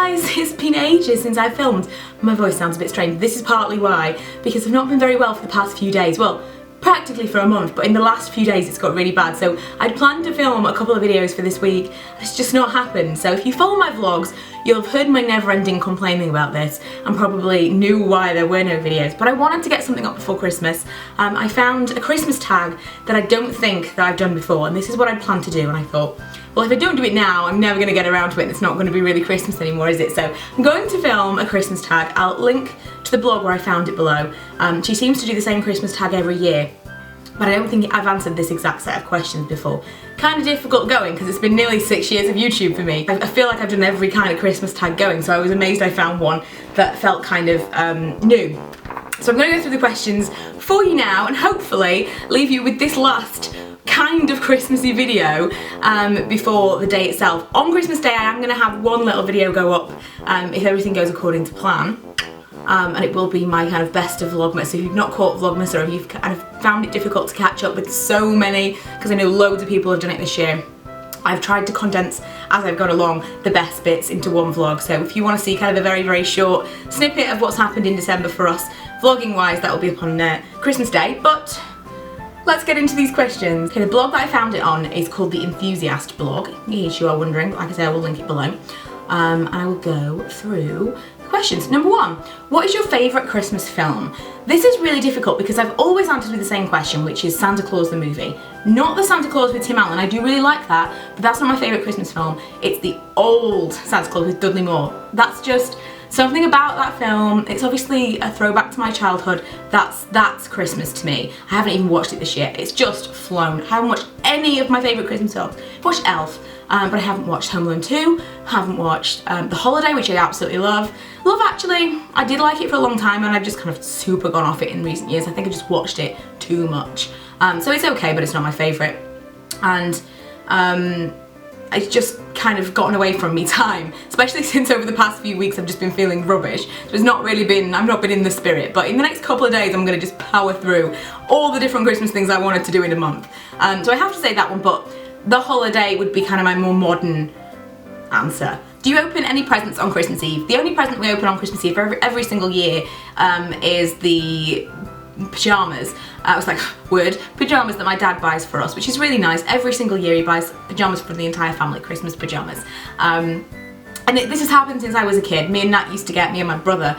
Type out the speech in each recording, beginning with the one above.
guys, it's been ages since I filmed. My voice sounds a bit strange. This is partly why, because I've not been very well for the past few days. Well, practically for a month, but in the last few days it's got really bad. So I'd planned to film a couple of videos for this week. It's just not happened. So if you follow my vlogs, you'll have heard my never-ending complaining about this and probably knew why there were no videos. But I wanted to get something up before Christmas. I found a Christmas tag that I don't think that I've done before, and this is what I planned to do. And I thought, well, if I don't do it now, I'm never going to get around to it, and it's not going to be really Christmas anymore, is it? So I'm going to film a Christmas tag. I'll link to the blog where I found it below. She seems to do the same Christmas tag every year, but I don't think I've answered this exact set of questions before. Kind of difficult going because it's been nearly 6 years of YouTube for me. I feel like I've done every kind of Christmas tag going, so I was amazed I found one that felt kind of new. So I'm going to go through the questions for you now and hopefully leave you with this last kind of Christmassy video before the day itself. On Christmas Day I am going to have one little video go up if everything goes according to plan. And it will be my kind of best of Vlogmas. So if you've not caught Vlogmas or if you've kind of found it difficult to catch up with so many, because I know loads of people have done it this year, I've tried to condense as I've gone along the best bits into one vlog. So if you want to see kind of a very, very short snippet of what's happened in December for us, vlogging wise, that will be up on Christmas Day. But let's get into these questions. Okay, the blog that I found it on is called the Enthusiast blog, in case you are wondering. Like I say, I will link it below. And I will go through questions. Number one, what is your favourite Christmas film? This is really difficult because I've always answered with the same question, which is Santa Claus the movie. Not the Santa Claus with Tim Allen, I do really like that, but that's not my favourite Christmas film. It's the old Santa Claus with Dudley Moore. That's just something about that film. It's obviously a throwback to my childhood. That's Christmas to me. I haven't even watched it this year. It's just flown. I haven't watched any of my favourite Christmas films. I've watched Elf, but I haven't watched Home Alone 2, haven't watched The Holiday, which I absolutely love. Love Actually, I did like it for a long time and I've just kind of super gone off it in recent years. I think I just watched it too much. So it's okay, but it's not my favourite. And it's just kind of gotten away from me time, especially since over the past few weeks I've just been feeling rubbish. So it's not really been, I've not been in the spirit, but in the next couple of days I'm going to just power through all the different Christmas things I wanted to do in a month. So I have to say that one, but The Holiday would be kind of my more modern answer. Do you open any presents on Christmas Eve? The only present we open on Christmas Eve every single year is the pyjamas. I was like, word, pyjamas that my dad buys for us, which is really nice. Every single year he buys pyjamas for the entire family, Christmas pyjamas. And this has happened since I was a kid. Me and Nat used to get, me and my brother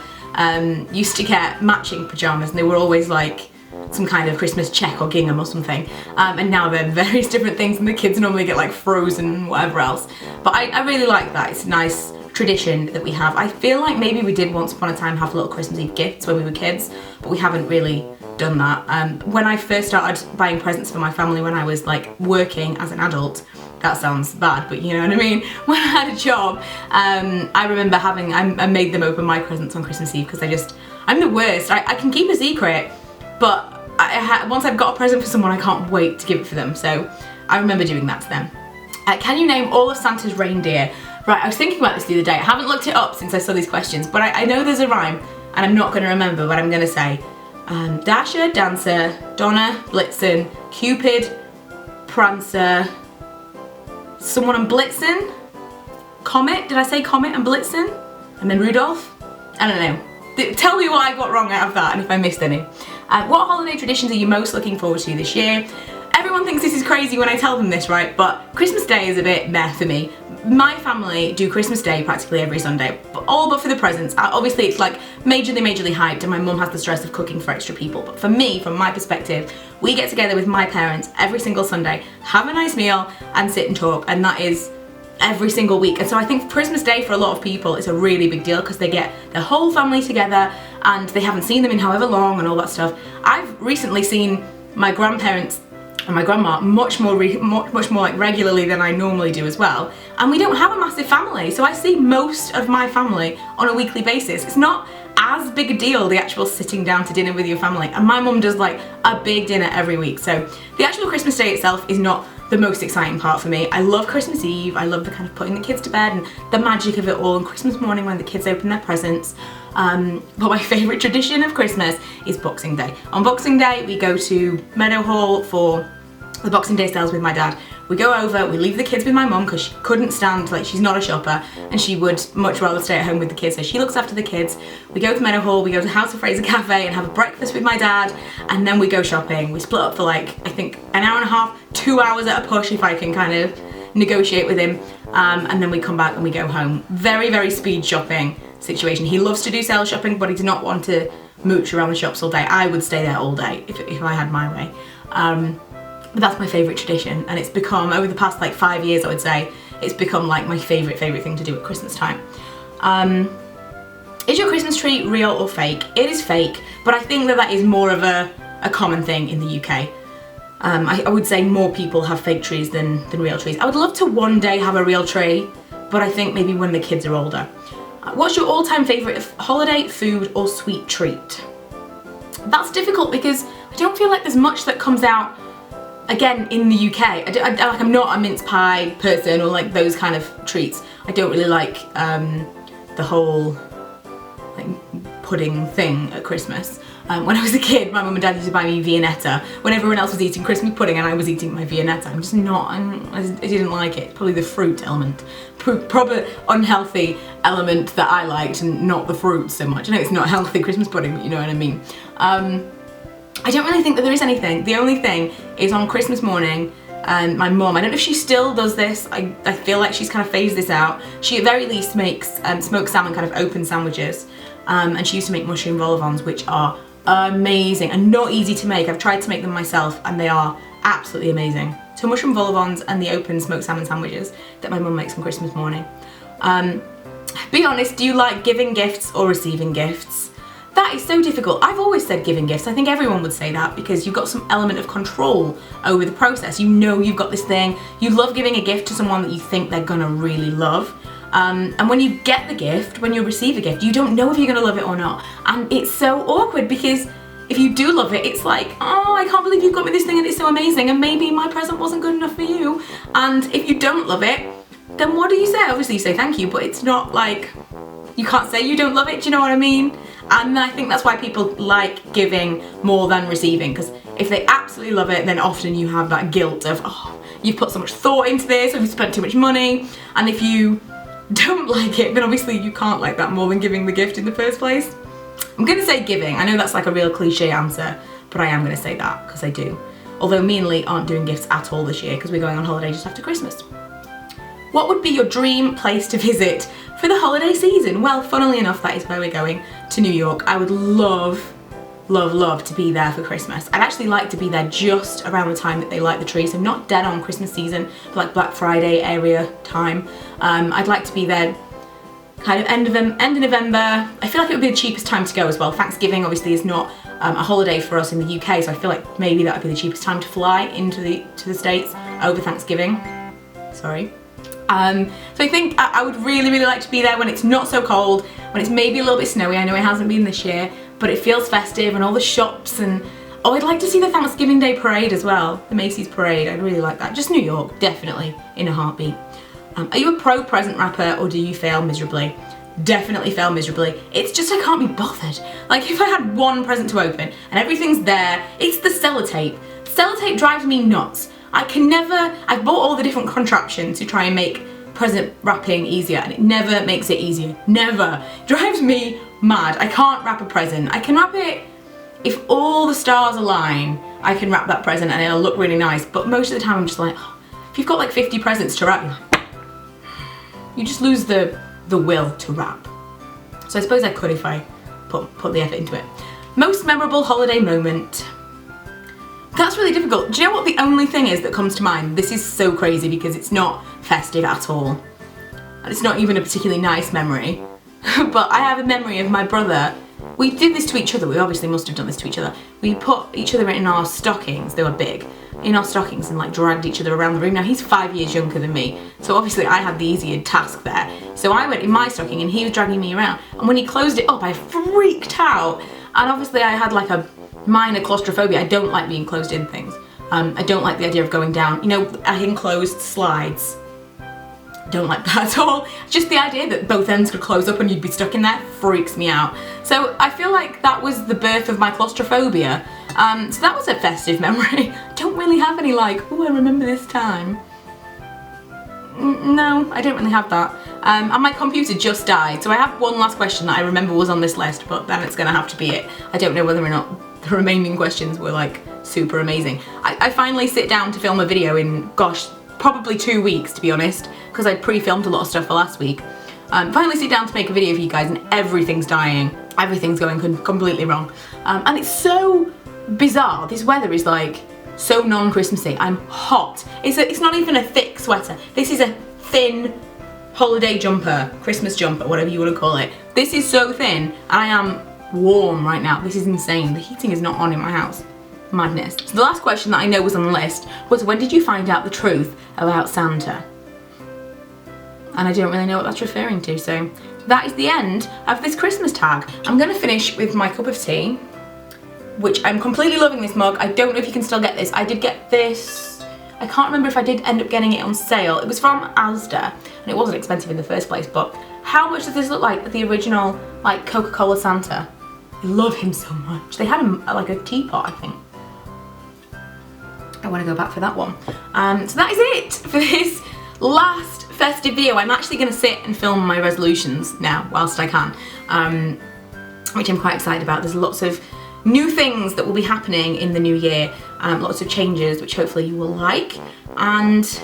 used to get matching pyjamas, and they were always like some kind of Christmas check or gingham or something. And now they're various different things, and the kids normally get like Frozen and whatever else. But I really like that. It's a nice tradition that we have. I feel like maybe we did once upon a time have little Christmas Eve gifts when we were kids, but we haven't really done that. When I first started buying presents for my family when I was like working as an adult, that sounds bad, but you know what I mean, when I had a job, I remember I made them open my presents on Christmas Eve because I'm the worst. I can keep a secret, but once I've got a present for someone, I can't wait to give it for them. So I remember doing that to them. Can you name all of Santa's reindeer? Right, I was thinking about this the other day. I haven't looked it up since I saw these questions, but I know there's a rhyme, and I'm not going to remember, but I'm going to say Dasher, Dancer, Donner, Blitzen, Cupid, Prancer, someone on Blitzen, Comet, did I say Comet and Blitzen? And then Rudolph? I don't know. Tell me what I got wrong out of that and if I missed any. What holiday traditions are you most looking forward to this year? Everyone thinks this is crazy when I tell them this, right? But Christmas Day is a bit meh for me. My family do Christmas Day practically every Sunday, all but for the presents. Obviously it's like majorly hyped and my mum has the stress of cooking for extra people. But for me, from my perspective, we get together with my parents every single Sunday, have a nice meal and sit and talk, and that is every single week. And so I think Christmas Day for a lot of people is a really big deal because they get their whole family together and they haven't seen them in however long and all that stuff. I've recently seen my grandparents and my grandma much more like regularly than I normally do as well, and we don't have a massive family, so I see most of my family on a weekly basis. It's not as big a deal, the actual sitting down to dinner with your family, and my mum does like a big dinner every week. So the actual Christmas Day itself is not the most exciting part for me. I love Christmas Eve, I love the kind of putting the kids to bed and the magic of it all, and Christmas morning when the kids open their presents. But my favourite tradition of Christmas is Boxing Day. On Boxing Day we go to Meadowhall for the Boxing Day sales with my dad. We go over, we leave the kids with my mum because she couldn't stand, like, she's not a shopper and she would much rather stay at home with the kids, so she looks after the kids. We go to Meadowhall, we go to House of Fraser Cafe and have a breakfast with my dad, and then we go shopping. We split up for like, I think an hour and a half, 2 hours at a push if I can kind of negotiate with him, and then we come back and we go home. Very, very speed shopping situation. He loves to do sales shopping, but he does not want to mooch around the shops all day. I would stay there all day if I had my way. But that's my favourite tradition, and it's become, over the past like 5 years I would say, it's become like my favourite thing to do at Christmas time. Is your Christmas tree real or fake? It is fake, but I think that is more of a common thing in the UK. I would say more people have fake trees than real trees. I would love to one day have a real tree, but I think maybe when the kids are older. What's your all-time favourite holiday food or sweet treat? That's difficult because I don't feel like there's much that comes out, again, in the UK. I'm not a mince pie person or like those kind of treats. I don't really like the whole like pudding thing at Christmas. When I was a kid, my mum and dad used to buy me Viennetta when everyone else was eating Christmas pudding and I was eating my Viennetta. I'm just not, I didn't like it. Probably the fruit element. Proper unhealthy element that I liked and not the fruit so much. I know it's not healthy Christmas pudding, but you know what I mean. I don't really think that there is anything. The only thing is on Christmas morning, my mum, I don't know if she still does this, I feel like she's kind of phased this out. She at very least makes smoked salmon kind of open sandwiches, and she used to make mushroom vol au vents, which are amazing and not easy to make. I've tried to make them myself and they are absolutely amazing. So mushroom vol au vents and the open smoked salmon sandwiches that my mum makes on Christmas morning. Be honest, do you like giving gifts or receiving gifts? That is so difficult. I've always said giving gifts. I think everyone would say that because you've got some element of control over the process. You know you've got this thing. You love giving a gift to someone that you think they're gonna really love. And when you get the gift, when you receive a gift, you don't know if you're gonna love it or not. And it's so awkward because if you do love it, it's like, oh, I can't believe you got me this thing and it's so amazing and maybe my present wasn't good enough for you. And if you don't love it, then what do you say? Obviously you say thank you, but it's not like, you can't say you don't love it, do you know what I mean? And I think that's why people like giving more than receiving, because if they absolutely love it, then often you have that guilt of, oh, you've put so much thought into this, or you've spent too much money, and if you don't like it, then obviously you can't like that more than giving the gift in the first place. I'm gonna say giving. I know that's like a real cliche answer, but I am gonna say that, because I do. Although me and Lee aren't doing gifts at all this year, because we're going on holiday just after Christmas. What would be your dream place to visit for the holiday season? Well, funnily enough, that is where we're going, to New York. I would love to be there for Christmas. I'd actually like to be there just around the time that they light the tree, so not dead on Christmas season, but like Black Friday area time. I'd like to be there kind of end of November. I feel like it would be the cheapest time to go as well. Thanksgiving obviously is not a holiday for us in the UK, so I feel like maybe that would be the cheapest time to fly into the States over Thanksgiving. Sorry. So I think I would really like to be there when it's not so cold, when it's maybe a little bit snowy. I know it hasn't been this year, but it feels festive and all the shops, and oh, I'd like to see the Thanksgiving Day parade as well, the Macy's parade. I'd really like that. Just New York, definitely, in a heartbeat. Are you a pro present wrapper or do you fail miserably? Definitely fail miserably. It's just I can't be bothered. Like if I had one present to open and everything's there, it's the sellotape. Sellotape drives me nuts. I've bought all the different contraptions to try and make present wrapping easier and it never makes it easier. Never. It drives me mad. I can't wrap a present. I can wrap it if all the stars align. I can wrap that present and it'll look really nice, but most of the time I'm just like, oh, if you've got like 50 presents to wrap, you just lose the will to wrap. So I suppose I could if I put the effort into it. Most memorable holiday moment. That's really difficult. Do you know what the only thing is that comes to mind? This is so crazy because it's not festive at all. And it's not even a particularly nice memory. But I have a memory of my brother. We did this to each other. We obviously must have done this to each other. We put each other in our stockings. They were big. In our stockings and like dragged each other around the room. Now he's 5 years younger than me. So obviously I had the easier task there. So I went in my stocking and he was dragging me around. And when he closed it up, I freaked out. And obviously I had like a minor claustrophobia. I don't like being closed in things. I don't like the idea of going down. You know, enclosed slides. Don't like that at all. Just the idea that both ends could close up and you'd be stuck in there freaks me out. So I feel like that was the birth of my claustrophobia. So that was a festive memory. Don't really have any like, oh, I remember this time. No, I don't really have that. And my computer just died, so I have one last question that I remember was on this list, but then it's gonna have to be it. I don't know whether or not the remaining questions were like super amazing. I finally sit down to film a video in, gosh, probably 2 weeks to be honest, because I pre-filmed a lot of stuff for last week. Finally sit down to make a video for you guys and everything's dying. Everything's going completely wrong. And it's so bizarre. This weather is like so non-Christmassy. I'm hot. It's not even a thick sweater. This is a thin holiday jumper, Christmas jumper, whatever you want to call it. This is so thin. I am warm right now. This is insane. The heating is not on in my house. Madness. So the last question that I know was on the list was, when did you find out the truth about Santa? And I don't really know what that's referring to, so that is the end of this Christmas tag. I'm gonna finish with my cup of tea, which I'm completely loving this mug. I don't know if you can still get this. I did get this, I can't remember if I did end up getting it on sale. It was from Asda, and it wasn't expensive in the first place, but how much does this look like the original like Coca-Cola Santa? I love him so much. They had him like a teapot, I think. I want to go back for that one. So that is it for this last festive video. I'm actually going to sit and film my resolutions now whilst I can, which I'm quite excited about. There's lots of new things that will be happening in the new year, lots of changes which hopefully you will like, and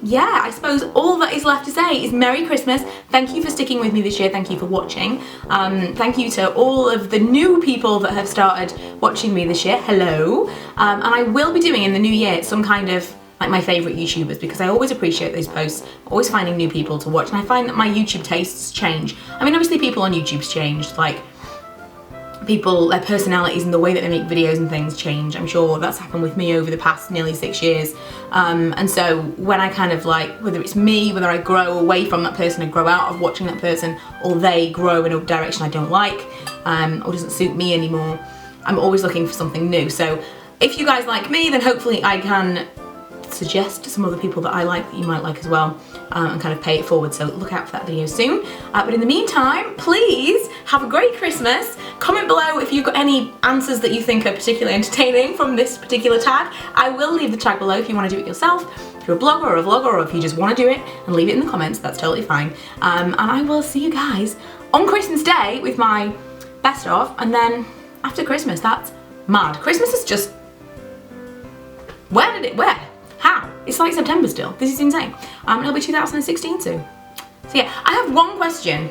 yeah, I suppose all that is left to say is Merry Christmas. Thank you for sticking with me this year. Thank you for watching. Thank you to all of the new people that have started watching me this year. Hello. And I will be doing in the new year some kind of like my favourite YouTubers, because I always appreciate those posts, always finding new people to watch, and I find that my YouTube tastes change. I mean, obviously people on YouTube's changed, like people, their personalities and the way that they make videos and things change. I'm sure that's happened with me over the past nearly 6 years. And so when I kind of like, whether it's me, whether I grow away from that person and grow out of watching that person, or they grow in a direction I don't like, or doesn't suit me anymore, I'm always looking for something new. So if you guys like me, then hopefully I can suggest some other people that I like that you might like as well, and kind of pay it forward, so look out for that video soon. But in the meantime, please have a great Christmas. Comment below if you've got any answers that you think are particularly entertaining from this particular tag. I will leave the tag below if you want to do it yourself, if you're a blogger or a vlogger, or if you just want to do it, and leave it in the comments, that's totally fine. And I will see you guys on Christmas Day with my best of, and then after Christmas, that's mad. Christmas is just, where? How? It's like September still. This is insane. It'll be 2016 soon. So yeah, I have one question,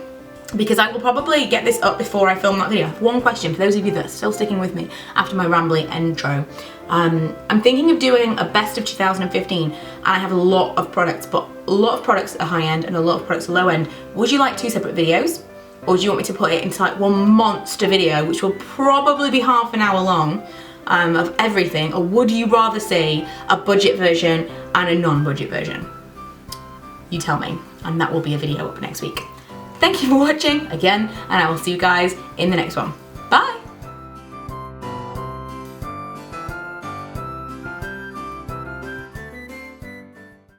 because I will probably get this up before I film that video. One question for those of you that are still sticking with me after my rambly intro. I'm thinking of doing a best of 2015, and I have a lot of products, but a lot of products are high end and a lot of products are low end. Would you like 2 separate videos? Or do you want me to put it into like one monster video, which will probably be half an hour long, of everything? Or would you rather see a budget version and a non-budget version? You tell me, and that will be a video up next week. Thank you for watching again, and I will see you guys in the next one.